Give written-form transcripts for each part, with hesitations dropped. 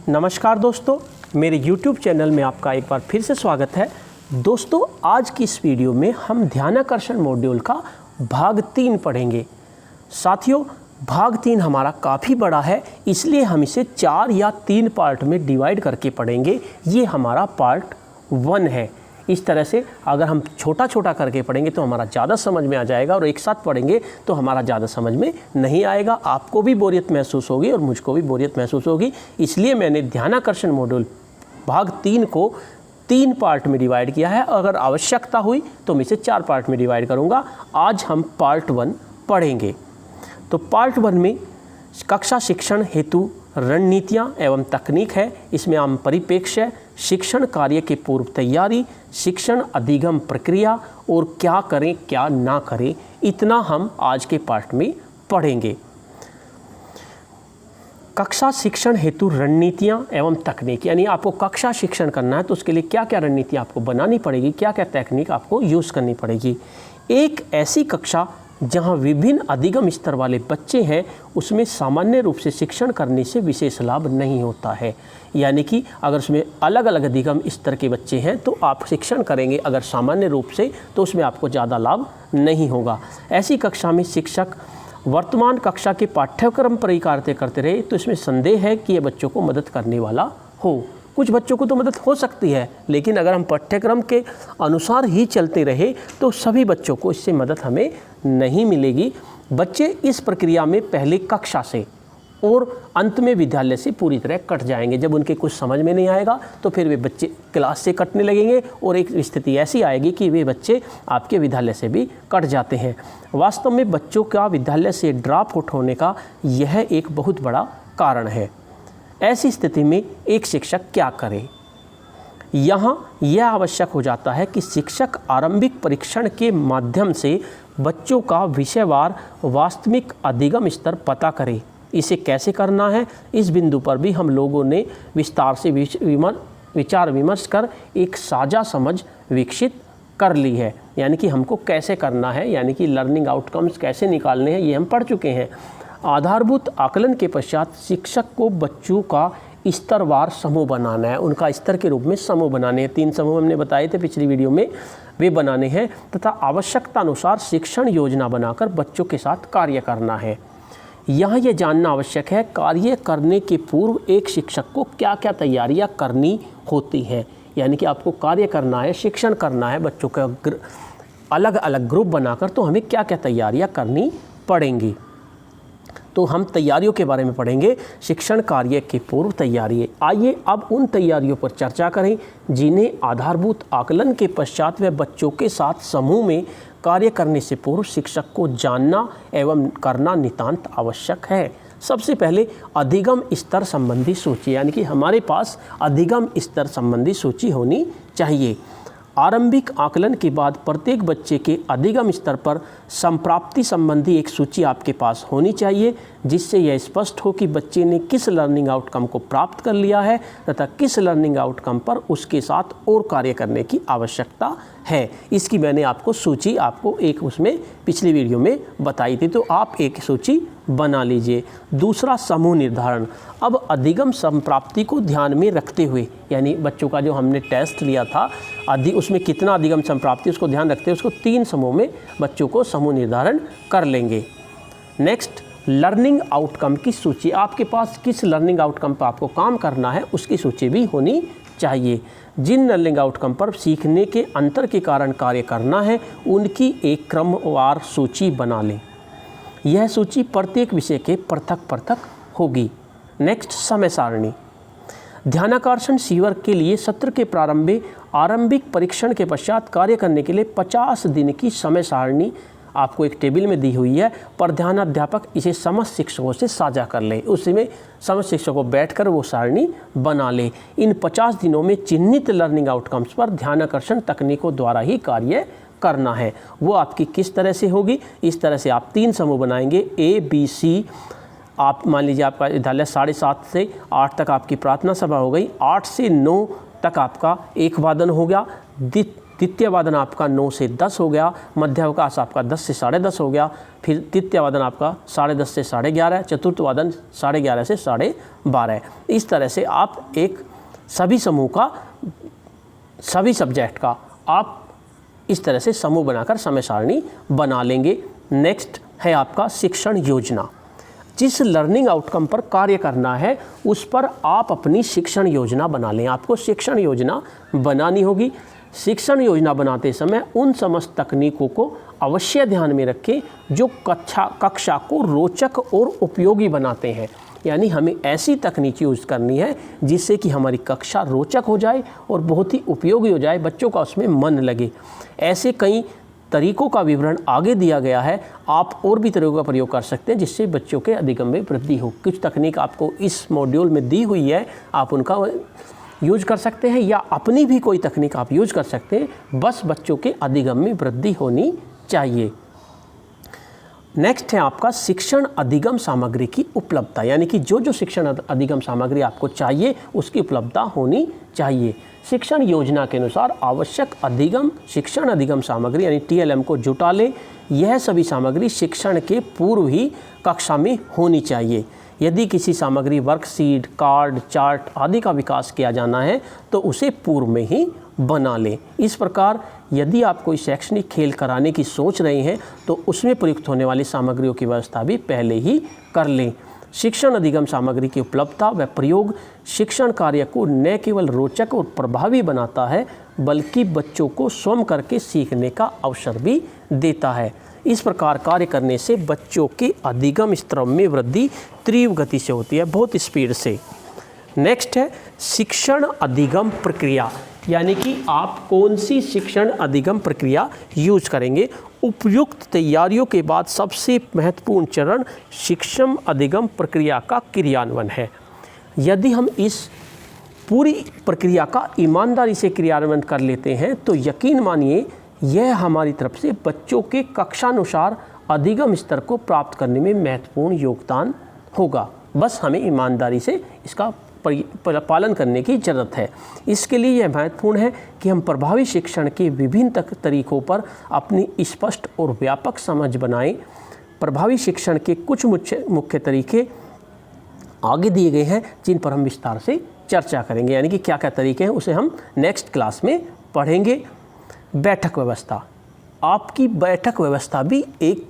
नमस्कार दोस्तों, मेरे YouTube चैनल में आपका एक बार फिर से स्वागत है। दोस्तों, आज की इस वीडियो में हम ध्यानाकर्षण मॉड्यूल का भाग 3 पढ़ेंगे। साथियों, भाग 3 हमारा काफ़ी बड़ा है, इसलिए हम इसे 4 या 3 पार्ट में डिवाइड करके पढ़ेंगे। ये हमारा पार्ट 1 है। इस तरह से अगर हम छोटा छोटा करके पढ़ेंगे तो हमारा ज़्यादा समझ में आ जाएगा, और एक साथ पढ़ेंगे तो हमारा ज़्यादा समझ में नहीं आएगा। आपको भी बोरियत महसूस होगी और मुझको भी बोरियत महसूस होगी। इसलिए मैंने ध्यानाकर्षण मॉड्यूल भाग 3 को 3 पार्ट में डिवाइड किया है। अगर आवश्यकता हुई तो मैं इसे 4 पार्ट में डिवाइड करूँगा। आज हम पार्ट 1 पढ़ेंगे। तो पार्ट 1 में कक्षा शिक्षण हेतु रणनीतियाँ एवं तकनीक है। इसमें हम परिप्रेक्ष्य, शिक्षण कार्य के पूर्व तैयारी, शिक्षण अधिगम प्रक्रिया और क्या करें क्या ना करें, इतना हम आज के पार्ट में पढ़ेंगे। कक्षा शिक्षण हेतु रणनीतियाँ एवं तकनीक, यानी आपको कक्षा शिक्षण करना है तो उसके लिए क्या क्या रणनीतियाँ आपको बनानी पड़ेगी, क्या क्या तकनीक आपको यूज़ करनी पड़ेगी। एक ऐसी कक्षा जहाँ विभिन्न अधिगम स्तर वाले बच्चे हैं, उसमें सामान्य रूप से शिक्षण करने से विशेष लाभ नहीं होता है। यानी कि अगर उसमें अलग अलग अधिगम स्तर के बच्चे हैं तो आप शिक्षण करेंगे अगर सामान्य रूप से, तो उसमें आपको ज़्यादा लाभ नहीं होगा। ऐसी कक्षा में शिक्षक वर्तमान कक्षा के पाठ्यक्रम पर ही कार्य करते रहे तो इसमें संदेह है कि यह बच्चों को मदद करने वाला हो। कुछ बच्चों को तो मदद हो सकती है, लेकिन अगर हम पाठ्यक्रम के अनुसार ही चलते रहे तो सभी बच्चों को इससे मदद हमें नहीं मिलेगी। बच्चे इस प्रक्रिया में पहले कक्षा से और अंत में विद्यालय से पूरी तरह कट जाएंगे। जब उनके कुछ समझ में नहीं आएगा तो फिर वे बच्चे क्लास से कटने लगेंगे और एक स्थिति ऐसी आएगी कि वे बच्चे आपके विद्यालय से भी कट जाते हैं। वास्तव में बच्चों का विद्यालय से ड्रॉप आउट होने का यह एक बहुत बड़ा कारण है। ऐसी स्थिति में एक शिक्षक क्या करे? यहाँ यह आवश्यक हो जाता है कि शिक्षक आरंभिक परीक्षण के माध्यम से बच्चों का विषयवार वास्तविक अधिगम स्तर पता करे। इसे कैसे करना है, इस बिंदु पर भी हम लोगों ने विस्तार से विचार विमर्श कर एक साझा समझ विकसित कर ली है। यानी कि हमको कैसे करना है, यानी कि लर्निंग आउटकम्स कैसे निकालने हैं, ये हम पढ़ चुके हैं। आधारभूत आकलन के पश्चात शिक्षक को बच्चों का स्तरवार समूह बनाना है। उनका स्तर के रूप में समूह बनाने हैं। 3 समूह हमने बताए थे पिछली वीडियो में, वे बनाने हैं तथा आवश्यकता अनुसार शिक्षण योजना बनाकर बच्चों के साथ कार्य करना है। यहाँ यह जानना आवश्यक है कार्य करने के पूर्व एक शिक्षक को क्या क्या तैयारियाँ करनी होती हैं। यानी कि आपको कार्य करना है, शिक्षण करना है बच्चों का अलग अलग ग्रुप बनाकर, तो हमें क्या क्या तैयारियाँ करनी पड़ेंगी। तो हम तैयारियों के बारे में पढ़ेंगे। शिक्षण कार्य की पूर्व तैयारी। आइए अब उन तैयारियों पर चर्चा करें जिन्हें आधारभूत आकलन के पश्चात व बच्चों के साथ समूह में कार्य करने से पूर्व शिक्षक को जानना एवं करना नितांत आवश्यक है। सबसे पहले अधिगम स्तर संबंधी सूची, यानी कि हमारे पास अधिगम स्तर संबंधी सूची होनी चाहिए। आरंभिक आकलन के बाद प्रत्येक बच्चे के अधिगम स्तर पर संप्राप्ति संबंधी एक सूची आपके पास होनी चाहिए, जिससे यह स्पष्ट हो कि बच्चे ने किस लर्निंग आउटकम को प्राप्त कर लिया है तथा किस लर्निंग आउटकम पर उसके साथ और कार्य करने की आवश्यकता है। इसकी मैंने आपको सूची एक उसमें पिछली वीडियो में बताई थी, तो आप एक सूची बना लीजिए। दूसरा, समूह निर्धारण। अब अधिगम संप्राप्ति को ध्यान में रखते हुए, यानी बच्चों का जो हमने टेस्ट लिया था उसमें कितना अधिगम संप्राप्ति, उसको ध्यान रखते हुए उसको 3 समूह में बच्चों को समूह निर्धारण कर लेंगे। नेक्स्ट, लर्निंग आउटकम की सूची। आपके पास किस लर्निंग आउटकम पर आपको काम करना है उसकी सूची भी होनी चाहिए। जिन लर्निंग आउटकम पर सीखने के अंतर के कारण कार्य करना है उनकी एक क्रमवार सूची बना लें। यह सूची प्रत्येक विषय के पृथक पृथक होगी। नेक्स्ट, समय सारणी। ध्यानाकर्षण शिविर के लिए सत्र के आरंभिक परीक्षण के पश्चात कार्य करने के लिए 50 दिन की समय सारणी आपको एक टेबल में दी हुई है। प्रधानाध्यापक इसे समस्त शिक्षकों से साझा कर ले। उसमें समस्त शिक्षकों बैठकर वो सारणी बना ले। इन 50 दिनों में चिन्हित लर्निंग आउटकम्स पर ध्यानाकर्षण तकनीकों द्वारा ही कार्य करना है। वो आपकी किस तरह से होगी? इस तरह से आप 3 समूह बनाएंगे, ABC। आप मान लीजिए आपका विद्यालय 7:30 से 8 तक आपकी प्रार्थना सभा हो गई, 8 से 9 तक आपका एक वादन हो गया, द्वितीय वादन आपका 9 से 10 हो गया, मध्यावकाश आपका 10 से 10:30 हो गया, फिर तृतीय वादन आपका 10:30 से 11:30, चतुर्थ वादन 11:30 से 12:30। इस तरह से आप एक सभी समूह का, सभी सब्जेक्ट का आप इस तरह से समूह बनाकर समय सारणी बना लेंगे। नेक्स्ट है आपका शिक्षण योजना। जिस लर्निंग आउटकम पर कार्य करना है उस पर आप अपनी शिक्षण योजना बना लें। आपको शिक्षण योजना बनानी होगी। शिक्षण योजना बनाते समय उन समस्त तकनीकों को अवश्य ध्यान में रखें जो कक्षा को रोचक और उपयोगी बनाते हैं। यानी हमें ऐसी तकनीक यूज़ करनी है जिससे कि हमारी कक्षा रोचक हो जाए और बहुत ही उपयोगी हो जाए, बच्चों का उसमें मन लगे। ऐसे कई तरीकों का विवरण आगे दिया गया है। आप और भी तरीकों का प्रयोग कर सकते हैं जिससे बच्चों के अधिगम में वृद्धि हो। कुछ तकनीक आपको इस मॉड्यूल में दी हुई है, आप उनका यूज कर सकते हैं या अपनी भी कोई तकनीक आप यूज कर सकते हैं, बस बच्चों के अधिगम में वृद्धि होनी चाहिए। नेक्स्ट है आपका शिक्षण अधिगम सामग्री की उपलब्धता, यानी कि जो जो शिक्षण अधिगम सामग्री आपको चाहिए उसकी उपलब्धता होनी चाहिए। शिक्षण योजना के अनुसार आवश्यक अधिगम शिक्षण अधिगम सामग्री यानी TLM को जुटा लें। यह सभी सामग्री शिक्षण के पूर्व ही कक्षा में होनी चाहिए। यदि किसी सामग्री वर्कशीट, कार्ड, चार्ट आदि का विकास किया जाना है तो उसे पूर्व में ही बना लें। इस प्रकार यदि आप कोई शैक्षणिक खेल कराने की सोच रहे हैं तो उसमें प्रयुक्त होने वाली सामग्रियों की व्यवस्था भी पहले ही कर लें। शिक्षण अधिगम सामग्री की उपलब्धता व प्रयोग शिक्षण कार्य को न केवल रोचक और प्रभावी बनाता है बल्कि बच्चों को स्वयं करके सीखने का अवसर भी देता है। इस प्रकार कार्य करने से बच्चों के अधिगम स्तर में वृद्धि तीव्र गति से होती है, बहुत स्पीड से। नेक्स्ट है शिक्षण अधिगम प्रक्रिया, यानी कि आप कौन सी शिक्षण अधिगम प्रक्रिया यूज करेंगे। उपयुक्त तैयारियों के बाद सबसे महत्वपूर्ण चरण शिक्षण अधिगम प्रक्रिया का क्रियान्वयन है। यदि हम इस पूरी प्रक्रिया का ईमानदारी से क्रियान्वयन कर लेते हैं तो यकीन मानिए यह हमारी तरफ से बच्चों के कक्षानुसार अधिगम स्तर को प्राप्त करने में महत्वपूर्ण योगदान होगा। बस हमें ईमानदारी से इसका पालन करने की ज़रूरत है। इसके लिए यह महत्वपूर्ण है कि हम प्रभावी शिक्षण के विभिन्न तरीकों पर अपनी स्पष्ट और व्यापक समझ बनाएं। प्रभावी शिक्षण के कुछ मुख्य तरीके आगे दिए गए हैं जिन पर हम विस्तार से चर्चा करेंगे, यानी कि क्या क्या तरीके हैं उसे हम नेक्स्ट क्लास में पढ़ेंगे। बैठक व्यवस्था, आपकी बैठक व्यवस्था भी एक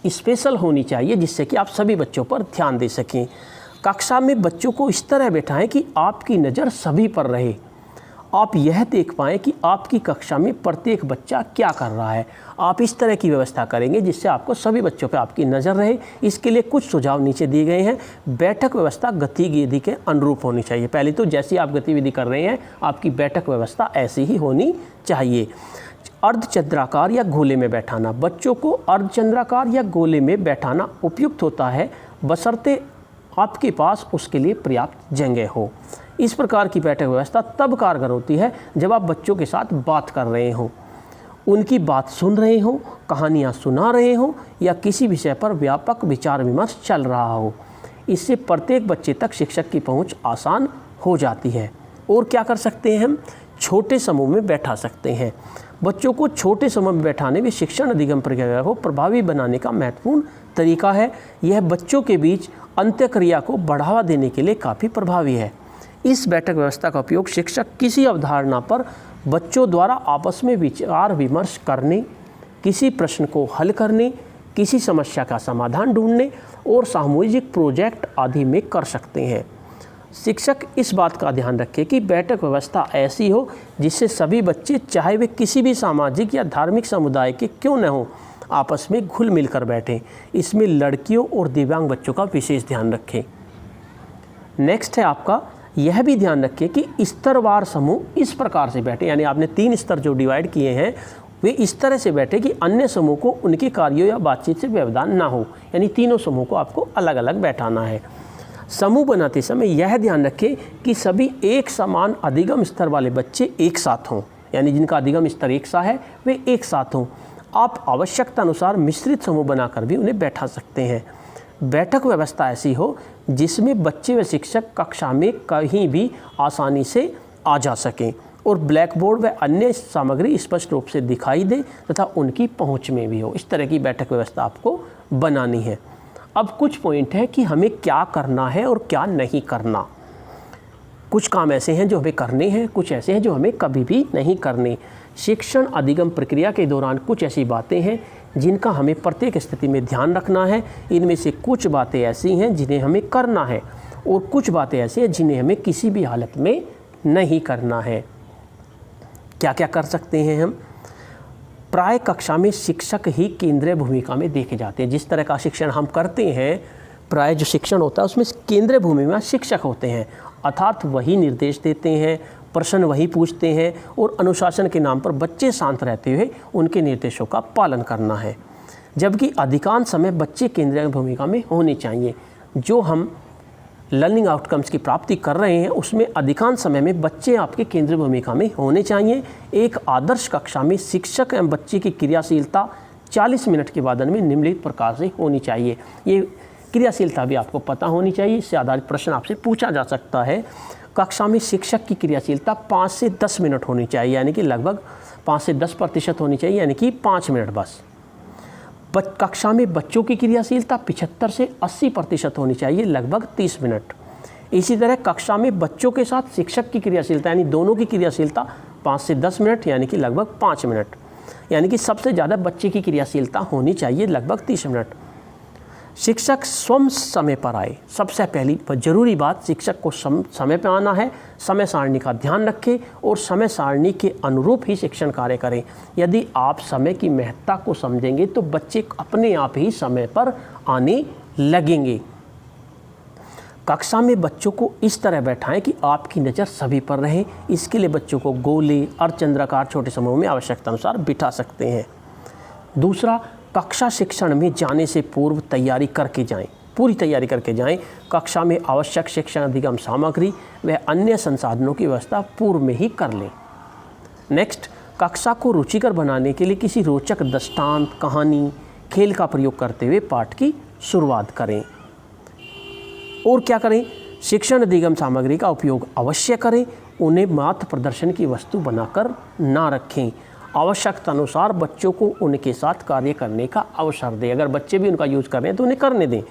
स्पेशल होनी चाहिए जिससे कि आप सभी बच्चों पर ध्यान दे सकें। कक्षा में बच्चों को इस तरह बैठाएं कि आपकी नज़र सभी पर रहे, आप यह देख पाएँ कि आपकी कक्षा में प्रत्येक बच्चा क्या कर रहा है। आप इस तरह की व्यवस्था करेंगे जिससे आपको सभी बच्चों पर आपकी नज़र रहे। इसके लिए कुछ सुझाव नीचे दिए गए हैं। बैठक व्यवस्था गतिविधि के अनुरूप होनी चाहिए। पहले तो जैसी आप गतिविधि कर रहे हैं आपकी बैठक व्यवस्था ऐसी ही होनी चाहिए। अर्धचंद्राकार या गोले में बैठाना, बच्चों को अर्धचंद्राकार या गोले में बैठाना उपयुक्त होता है बशर्ते आपके पास उसके लिए पर्याप्त जगह हो। इस प्रकार की बैठक व्यवस्था तब कारगर होती है जब आप बच्चों के साथ बात कर रहे हों, उनकी बात सुन रहे हों, कहानियाँ सुना रहे हों या किसी विषय पर व्यापक विचार विमर्श चल रहा हो। इससे प्रत्येक बच्चे तक शिक्षक की पहुँच आसान हो जाती है। और क्या कर सकते हैं हम, छोटे समूह में बैठा सकते हैं। बच्चों को छोटे समूह में बैठाने में शिक्षण अधिगम प्रक्रिया को प्रभावी बनाने का महत्वपूर्ण तरीका है। यह बच्चों के बीच अंत्यक्रिया को बढ़ावा देने के लिए काफ़ी प्रभावी है। इस बैठक व्यवस्था का उपयोग शिक्षक किसी अवधारणा पर बच्चों द्वारा आपस में विचार विमर्श करने, किसी प्रश्न को हल करने, किसी समस्या का समाधान ढूंढने और सामूहिक प्रोजेक्ट आदि में कर सकते हैं। शिक्षक इस बात का ध्यान रखें कि बैठक व्यवस्था ऐसी हो जिससे सभी बच्चे, चाहे वे किसी भी सामाजिक या धार्मिक समुदाय के क्यों न हों, आपस में घुल मिल कर बैठें। इसमें लड़कियों और दिव्यांग बच्चों का विशेष ध्यान रखें। नेक्स्ट है आपका यह भी ध्यान रखें कि स्तरवार समूह इस प्रकार से बैठे, यानी आपने 3 स्तर जो डिवाइड किए हैं वे इस तरह से बैठे कि अन्य समूह को उनके कार्यों या बातचीत से व्यवधान ना हो, यानी तीनों समूह को आपको अलग अलग बैठाना है। समूह बनाते समय यह ध्यान रखें कि सभी एक समान अधिगम स्तर वाले बच्चे एक साथ हों, यानी जिनका अधिगम स्तर एक सा है वे एक साथ हों। आप आवश्यकता अनुसार मिश्रित समूह बनाकर भी उन्हें बैठा सकते हैं। बैठक व्यवस्था ऐसी हो जिसमें बच्चे व शिक्षक कक्षा में कहीं भी आसानी से आ जा सकें। और ब्लैक बोर्ड व अन्य सामग्री स्पष्ट रूप से दिखाई दे तथा उनकी पहुंच में भी हो। इस तरह की बैठक व्यवस्था आपको बनानी है। अब कुछ पॉइंट है कि हमें क्या करना है और क्या नहीं करना। कुछ काम ऐसे हैं जो हमें करने हैं, कुछ ऐसे हैं जो हमें कभी भी नहीं करने। शिक्षण अधिगम प्रक्रिया के दौरान कुछ ऐसी बातें हैं जिनका हमें प्रत्येक स्थिति में ध्यान रखना है। इनमें से कुछ बातें ऐसी हैं जिन्हें हमें करना है और कुछ बातें ऐसी हैं जिन्हें हमें किसी भी हालत में नहीं करना है। क्या क्या कर सकते हैं हम? प्राय कक्षा में शिक्षक ही केंद्रीय भूमिका में देखे जाते हैं। जिस तरह का शिक्षण हम करते हैं, प्राय जो शिक्षण होता है उसमें केंद्रीय भूमिका में शिक्षक होते हैं, अर्थात वही निर्देश देते हैं, प्रश्न वही पूछते हैं और अनुशासन के नाम पर बच्चे शांत रहते हुए उनके निर्देशों का पालन करना है। जबकि अधिकांश समय बच्चे केंद्रीय भूमिका में होने चाहिए। जो हम लर्निंग आउटकम्स की प्राप्ति कर रहे हैं उसमें अधिकांश समय में बच्चे आपके केंद्रीय भूमिका में होने चाहिए। एक आदर्श कक्षा में शिक्षक एवं बच्चे की क्रियाशीलता 40 मिनट के बाद में निम्नलिखित प्रकार से होनी चाहिए। ये क्रियाशीलता भी आपको पता होनी चाहिए, इससे आधारित प्रश्न आपसे पूछा जा सकता है। कक्षा में शिक्षक की क्रियाशीलता 5 से 10 मिनट होनी चाहिए, यानी कि लगभग 5 से 10% होनी चाहिए, यानी कि 5 मिनट बस। कक्षा में बच्चों की क्रियाशीलता 75 से 80% होनी चाहिए, लगभग 30 मिनट। इसी तरह कक्षा में बच्चों के साथ शिक्षक की क्रियाशीलता यानी दोनों की क्रियाशीलता 5 से 10 मिनट, यानी कि लगभग 5 मिनट। यानी कि सबसे ज़्यादा बच्चे की क्रियाशीलता होनी चाहिए, लगभग 30 मिनट। शिक्षक स्वयं समय पर आए। सबसे पहली जरूरी बात, शिक्षक को समय पर आना है, समय सारणी का ध्यान रखें और समय सारणी के अनुरूप ही शिक्षण कार्य करें। यदि आप समय की महत्ता को समझेंगे तो बच्चे अपने आप ही समय पर आने लगेंगे। कक्षा में बच्चों को इस तरह बैठाएं कि आपकी नज़र सभी पर रहे। इसके लिए बच्चों को गोले, अर्धचंद्राकार छोटे समूह में आवश्यकता अनुसार बिठा सकते हैं। दूसरा, कक्षा शिक्षण में जाने से पूर्व तैयारी करके जाएं, पूरी तैयारी करके जाएं। कक्षा में आवश्यक शिक्षण अधिगम सामग्री व अन्य संसाधनों की व्यवस्था पूर्व में ही कर लें। नेक्स्ट, कक्षा को रुचिकर बनाने के लिए किसी रोचक दृष्टांत, कहानी, खेल का प्रयोग करते हुए पाठ की शुरुआत करें। और क्या करें? शिक्षण अधिगम सामग्री का उपयोग अवश्य करें। उन्हें मात्र प्रदर्शन की वस्तु बनाकर ना रखें। आवश्यकता अनुसार बच्चों को उनके साथ कार्य करने का अवसर दें। अगर बच्चे भी उनका यूज़ कर रहे हैं तो उन्हें करने दें।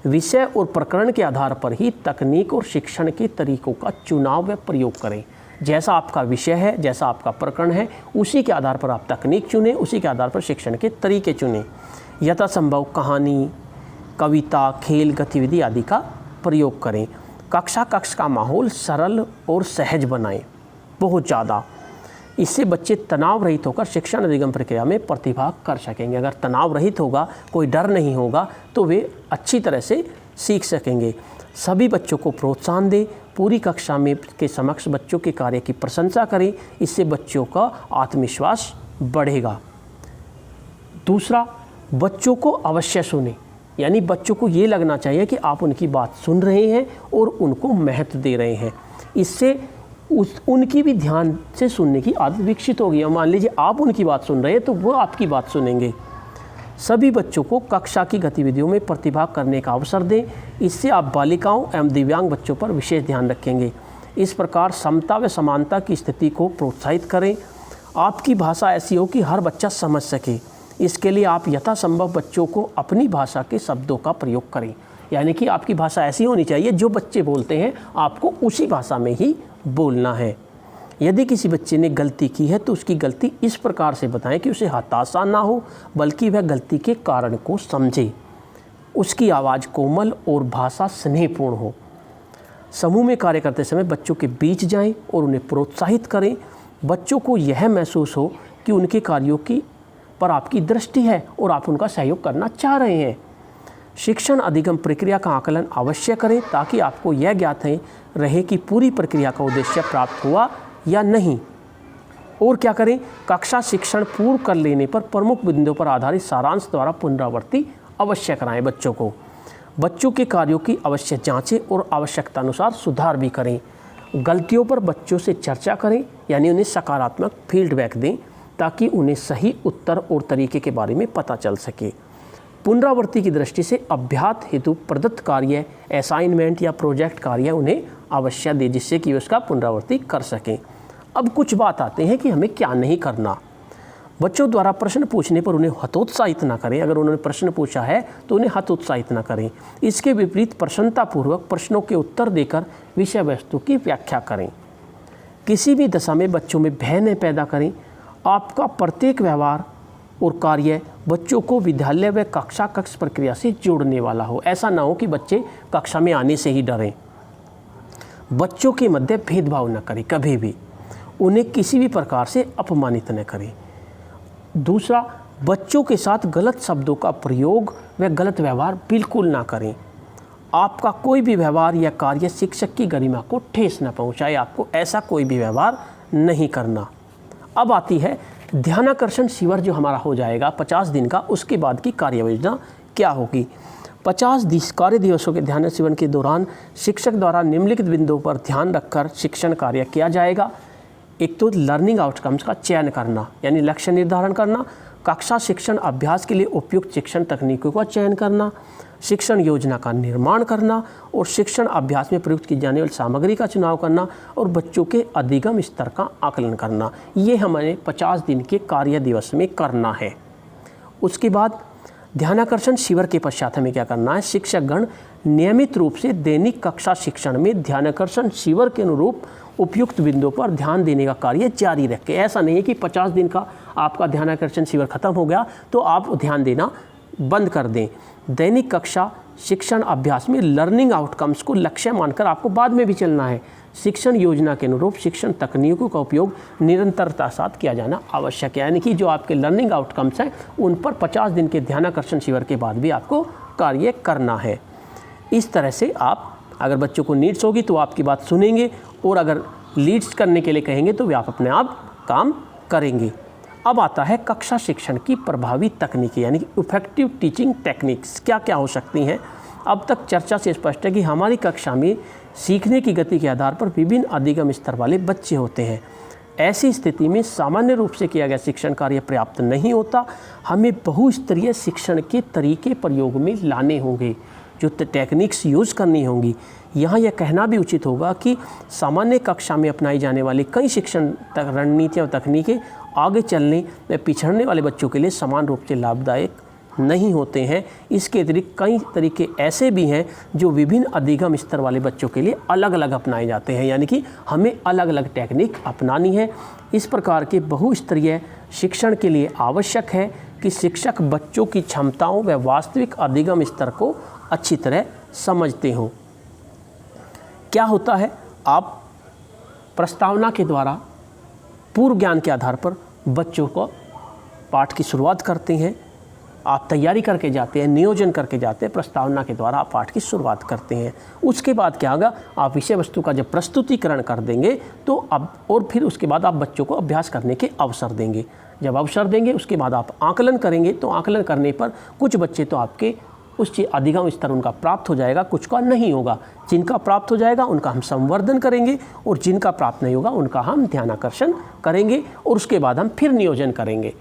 विषय और प्रकरण के आधार पर ही तकनीक और शिक्षण के तरीकों का चुनाव व प्रयोग करें। जैसा आपका विषय है, जैसा आपका प्रकरण है, उसी के आधार पर आप तकनीक चुनें, उसी के आधार पर शिक्षण के तरीके चुनें। यथासंभव कहानी, कविता, खेल, गतिविधि आदि का प्रयोग करें। कक्षा का माहौल सरल और सहज बनाएं, बहुत ज़्यादा। इससे बच्चे तनाव रहित होकर शिक्षण अधिगम प्रक्रिया में प्रतिभाग कर सकेंगे। अगर तनाव रहित होगा, कोई डर नहीं होगा, तो वे अच्छी तरह से सीख सकेंगे। सभी बच्चों को प्रोत्साहन दें। पूरी कक्षा में के समक्ष बच्चों के कार्य की प्रशंसा करें। इससे बच्चों का आत्मविश्वास बढ़ेगा। दूसरा, बच्चों को अवश्य सुनें, यानी बच्चों को ये लगना चाहिए कि आप उनकी बात सुन रहे हैं और उनको महत्व दे रहे हैं। इससे उनकी भी ध्यान से सुनने की आदत विकसित होगी। मान लीजिए आप उनकी बात सुन रहे हैं तो वो आपकी बात सुनेंगे। सभी बच्चों को कक्षा की गतिविधियों में प्रतिभाग करने का अवसर दें। इससे आप बालिकाओं एवं दिव्यांग बच्चों पर विशेष ध्यान रखेंगे। इस प्रकार समता व समानता की स्थिति को प्रोत्साहित करें। आपकी भाषा ऐसी हो कि हर बच्चा समझ सके। इसके लिए आप यथासंभव बच्चों को अपनी भाषा के शब्दों का प्रयोग करें, यानी कि आपकी भाषा ऐसी होनी चाहिए जो बच्चे बोलते हैं आपको उसी भाषा में ही बोलना है। यदि किसी बच्चे ने गलती की है तो उसकी गलती इस प्रकार से बताएं कि उसे हताशा ना हो, बल्कि वह गलती के कारण को समझे। उसकी आवाज़ कोमल और भाषा स्नेहपूर्ण हो। समूह में कार्य करते समय बच्चों के बीच जाएं और उन्हें प्रोत्साहित करें। बच्चों को यह महसूस हो कि उनके कार्यों की पर आपकी दृष्टि है और आप उनका सहयोग करना चाह रहे हैं। शिक्षण अधिगम प्रक्रिया का आकलन अवश्य करें ताकि आपको यह ज्ञात रहे कि पूरी प्रक्रिया का उद्देश्य प्राप्त हुआ या नहीं। और क्या करें? कक्षा शिक्षण पूर्ण कर लेने पर प्रमुख बिंदुओं पर आधारित सारांश द्वारा पुनरावृत्ति अवश्य कराएं। बच्चों के कार्यों की अवश्य जांचें और आवश्यकता अनुसार सुधार भी करें। गलतियों पर बच्चों से चर्चा करें, यानी उन्हें सकारात्मक फीडबैक दें ताकि उन्हें सही उत्तर और तरीके के बारे में पता चल सके। पुनरावृत्ति की दृष्टि से अभ्यास हेतु प्रदत्त कार्य, असाइनमेंट या प्रोजेक्ट कार्य उन्हें अवश्य दें, जिससे कि उसका पुनरावृत्ति कर सकें। अब कुछ बात आते हैं कि हमें क्या नहीं करना। बच्चों द्वारा प्रश्न पूछने पर उन्हें हतोत्साहित ना करें। अगर उन्होंने प्रश्न पूछा है तो उन्हें हतोत्साहित ना करें। इसके विपरीत प्रसन्नतापूर्वक प्रश्नों के उत्तर देकर विषय वस्तु की व्याख्या करें। किसी भी दशा में बच्चों में भय न पैदा करें। आपका प्रत्येक व्यवहार और कार्य बच्चों को विद्यालय व कक्षा कक्ष प्रक्रिया से जोड़ने वाला हो। ऐसा ना हो कि बच्चे कक्षा में आने से ही डरें। बच्चों के मध्य भेदभाव न करें, कभी भी उन्हें किसी भी प्रकार से अपमानित न करें। दूसरा, बच्चों के साथ गलत शब्दों का प्रयोग व गलत व्यवहार बिल्कुल ना करें। आपका कोई भी व्यवहार या कार्य शिक्षक की गरिमा को ठेस न पहुंचाए। आपको ऐसा कोई भी व्यवहार नहीं करना। अब आती है ध्यानाकर्षण शिविर जो हमारा हो जाएगा 50 दिन का, उसके बाद की कार्य योजना क्या होगी। 50 कार्य दिवसों के ध्यान शिविर के दौरान शिक्षक द्वारा निम्नलिखित बिंदुओं पर ध्यान रखकर शिक्षण कार्य किया जाएगा। एक तो लर्निंग आउटकम्स का चयन करना, यानी लक्ष्य निर्धारण करना, कक्षा शिक्षण अभ्यास के लिए उपयुक्त शिक्षण तकनीकों का चयन करना, शिक्षण योजना का निर्माण करना और शिक्षण अभ्यास में प्रयुक्त की जाने वाली सामग्री का चुनाव करना और बच्चों के अधिगम स्तर का आकलन करना। ये हमें 50 दिन के कार्य दिवस में करना है। उसके बाद ध्यानाकर्षण शिविर के पश्चात हमें क्या करना है, शिक्षकगण नियमित रूप से दैनिक कक्षा शिक्षण में ध्यानाकर्षण शिविर के अनुरूप उपयुक्त बिंदुओं पर ध्यान देने का कार्य जारी रखें। ऐसा नहीं है कि 50 दिन का आपका ध्यानाकर्षण शिविर खत्म हो गया तो आप ध्यान देना बंद कर दें। दैनिक कक्षा शिक्षण अभ्यास में लर्निंग आउटकम्स को लक्ष्य मानकर आपको बाद में भी चलना है। शिक्षण योजना के अनुरूप शिक्षण तकनीकों का उपयोग निरंतरता साथ किया जाना आवश्यक है। यानी कि जो आपके लर्निंग आउटकम्स हैं उन पर 50 दिन के ध्यानाकर्षण शिविर के बाद भी आपको कार्य करना है। इस तरह से आप अगर बच्चों को नीड्स होगी तो आपकी बात सुनेंगे और अगर लीड्स करने के लिए कहेंगे तो वे आप अपने आप काम करेंगे। अब आता है कक्षा शिक्षण की प्रभावी तकनीकें, यानी कि इफेक्टिव टीचिंग टेक्निक्स क्या क्या हो सकती हैं। अब तक चर्चा से स्पष्ट है कि हमारी कक्षा में सीखने की गति के आधार पर विभिन्न अधिगम स्तर वाले बच्चे होते हैं। ऐसी स्थिति में सामान्य रूप से किया गया शिक्षण कार्य पर्याप्त नहीं होता। हमें बहुस्तरीय शिक्षण के तरीके प्रयोग में लाने होंगे, जो टेक्निक्स यूज़ करनी होंगी। यहाँ यह कहना भी उचित होगा कि सामान्य कक्षा में अपनाई जाने वाली कई शिक्षण रणनीतियाँ और तकनीकें आगे चलने व पिछड़ने वाले बच्चों के लिए समान रूप से लाभदायक नहीं होते हैं। इसके अतिरिक्त कई तरीके ऐसे भी हैं जो विभिन्न अधिगम स्तर वाले बच्चों के लिए अलग अलग अपनाए जाते हैं, यानी कि हमें अलग अलग टेक्निक अपनानी है। इस प्रकार के बहुस्तरीय शिक्षण के लिए आवश्यक है कि शिक्षक बच्चों की क्षमताओं व वास्तविक अधिगम स्तर को अच्छी तरह समझते हों। क्या होता है, आप प्रस्तावना के द्वारा पूर्व ज्ञान के आधार पर बच्चों को पाठ की शुरुआत करते हैं। आप तैयारी करके जाते हैं, नियोजन करके जाते हैं, प्रस्तावना के द्वारा आप पाठ की शुरुआत करते हैं। उसके बाद क्या होगा, आप विषय वस्तु का जब प्रस्तुतिकरण कर देंगे तो अब और फिर उसके बाद आप बच्चों को अभ्यास करने के अवसर देंगे। जब अवसर देंगे उसके बाद आप आकलन करेंगे, तो आकलन करने पर कुछ बच्चे तो आपके उस अधिगम स्तर उनका प्राप्त हो जाएगा, कुछ का नहीं होगा। जिनका प्राप्त हो जाएगा उनका हम संवर्धन करेंगे और जिनका प्राप्त नहीं होगा उनका हम ध्यानाकर्षण करेंगे और उसके बाद हम फिर नियोजन करेंगे,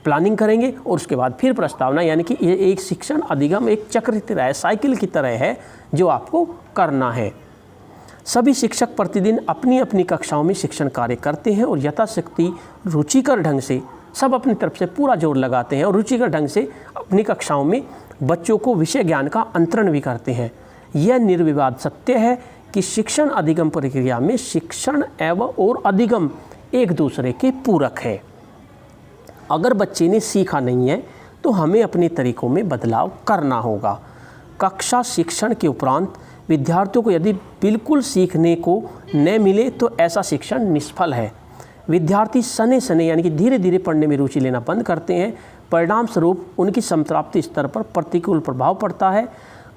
प्लानिंग करेंगे और उसके बाद फिर प्रस्तावना। यानी कि ये एक शिक्षण अधिगम एक चक्र की तरह है, साइकिल की तरह है जो आपको करना है। सभी शिक्षक प्रतिदिन अपनी अपनी कक्षाओं में शिक्षण कार्य करते हैं और यथाशक्ति रुचिकर ढंग से सब अपनी तरफ से पूरा जोर लगाते हैं और रुचिकर ढंग से अपनी कक्षाओं में बच्चों को विषय ज्ञान का अंतरण भी करते हैं। यह निर्विवाद सत्य है कि शिक्षण अधिगम प्रक्रिया में शिक्षण एवं और अधिगम एक दूसरे के पूरक है। अगर बच्चे ने सीखा नहीं है तो हमें अपने तरीकों में बदलाव करना होगा। कक्षा शिक्षण के उपरांत विद्यार्थियों को यदि बिल्कुल सीखने को न मिले तो ऐसा शिक्षण निष्फल है। विद्यार्थी सने सने यानी कि धीरे धीरे पढ़ने में रुचि लेना बंद करते हैं। परिणाम स्वरूप उनकी संप्राप्ति स्तर पर प्रतिकूल प्रभाव पड़ता है।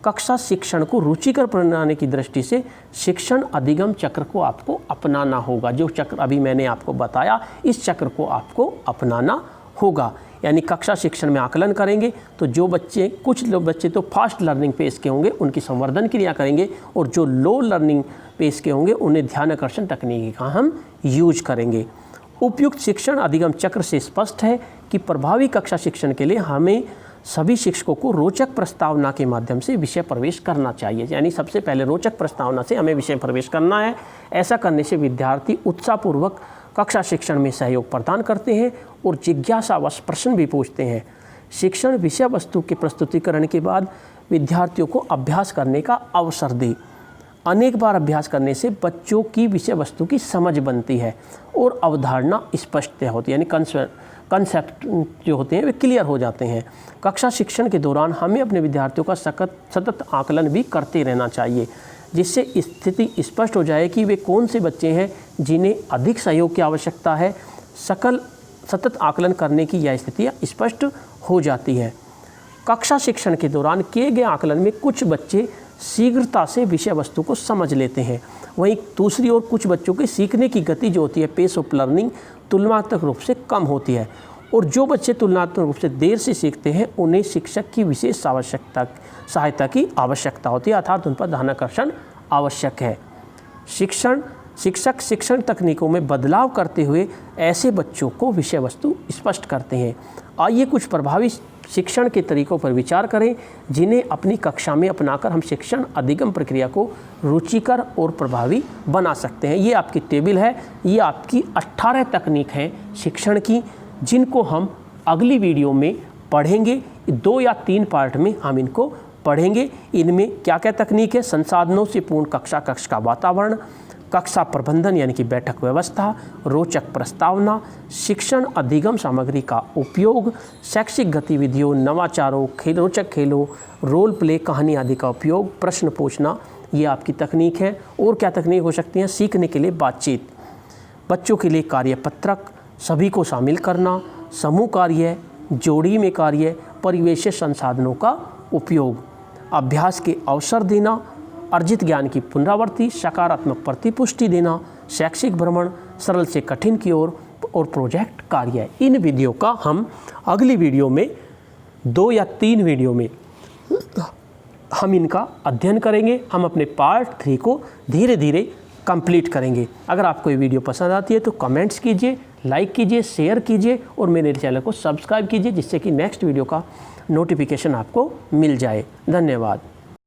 कक्षा शिक्षण को रुचिकर बनाने की दृष्टि से शिक्षण अधिगम चक्र को आपको अपनाना होगा। जो चक्र अभी मैंने आपको बताया, इस चक्र को आपको अपनाना होगा। यानी कक्षा शिक्षण में आकलन करेंगे तो जो बच्चे, कुछ लोग बच्चे तो फास्ट लर्निंग पेस के होंगे उनकी संवर्धन क्रिया करेंगे और जो लो लर्निंग पेस के होंगे उन्हें ध्यानाकर्षण तकनीक का हम यूज करेंगे। उपयुक्त शिक्षण अधिगम चक्र से स्पष्ट है कि प्रभावी कक्षा शिक्षण के लिए हमें सभी शिक्षकों को रोचक प्रस्तावना के माध्यम से विषय प्रवेश करना चाहिए। यानी सबसे पहले रोचक प्रस्तावना से हमें विषय प्रवेश करना है। ऐसा करने से विद्यार्थी उत्साहपूर्वक कक्षा शिक्षण में सहयोग प्रदान करते हैं और जिज्ञासावश प्रश्न भी पूछते हैं। शिक्षण विषय वस्तु के प्रस्तुतिकरण के बाद विद्यार्थियों को अभ्यास करने का अवसर दे। अनेक बार अभ्यास करने से बच्चों की विषय वस्तु की समझ बनती है और अवधारणा स्पष्ट होती है, यानी कंसेप्ट जो होते हैं वे क्लियर हो जाते हैं। कक्षा शिक्षण के दौरान हमें अपने विद्यार्थियों का सतत आकलन भी करते रहना चाहिए, जिससे स्थिति स्पष्ट हो जाए कि वे कौन से बच्चे हैं जिन्हें अधिक सहयोग की आवश्यकता है। सतत आकलन करने की यह स्थिति स्पष्ट हो जाती है। कक्षा शिक्षण के दौरान किए गए आकलन में कुछ बच्चे शीघ्रता से विषय वस्तु को समझ लेते हैं, वहीं दूसरी ओर कुछ बच्चों की सीखने की गति जो होती है, पेस ऑफ लर्निंग, तुलनात्मक रूप से कम होती है। और जो बच्चे तुलनात्मक रूप से देर से सीखते हैं उन्हें शिक्षक की विशेष सहायता की आवश्यकता होती है, अर्थात उन पर ध्यानाकर्षण आवश्यक है। शिक्षक शिक्षण तकनीकों में बदलाव करते हुए ऐसे बच्चों को विषय वस्तु स्पष्ट करते हैं। आइए कुछ प्रभावी शिक्षण के तरीकों पर विचार करें जिन्हें अपनी कक्षा में अपनाकर हम शिक्षण अधिगम प्रक्रिया को रुचिकर और प्रभावी बना सकते हैं। ये आपकी टेबल है, ये आपकी 18 तकनीक हैं शिक्षण की, जिनको हम अगली वीडियो में पढ़ेंगे। 2 या 3 पार्ट में हम इनको पढ़ेंगे। इनमें क्या क्या तकनीक है? संसाधनों से पूर्ण कक्ष का वातावरण, कक्षा प्रबंधन यानी कि बैठक व्यवस्था, रोचक प्रस्तावना, शिक्षण अधिगम सामग्री का उपयोग, शैक्षिक गतिविधियों, नवाचारों, रोचक खेलों, रोल प्ले, कहानी आदि का उपयोग, प्रश्न पूछना, ये आपकी तकनीक है। और क्या तकनीक हो सकती हैं? सीखने के लिए बातचीत, बच्चों के लिए कार्यपत्रक, सभी को शामिल करना, समूह कार्य, जोड़ी में कार्य, परिवेश संसाधनों का उपयोग, अभ्यास के अवसर देना, अर्जित ज्ञान की पुनरावृत्ति, सकारात्मक प्रतिपुष्टि देना, शैक्षिक भ्रमण, सरल से कठिन की ओर और प्रोजेक्ट कार्य। इन विधियों का हम अगली वीडियो में 2 या 3 वीडियो में हम इनका अध्ययन करेंगे। हम अपने पार्ट 3 को धीरे धीरे कंप्लीट करेंगे। अगर आपको ये वीडियो पसंद आती है तो कमेंट्स कीजिए, लाइक कीजिए, शेयर कीजिए और मेरे चैनल को सब्सक्राइब कीजिए, जिससे कि नेक्स्ट वीडियो का नोटिफिकेशन आपको मिल जाए। धन्यवाद।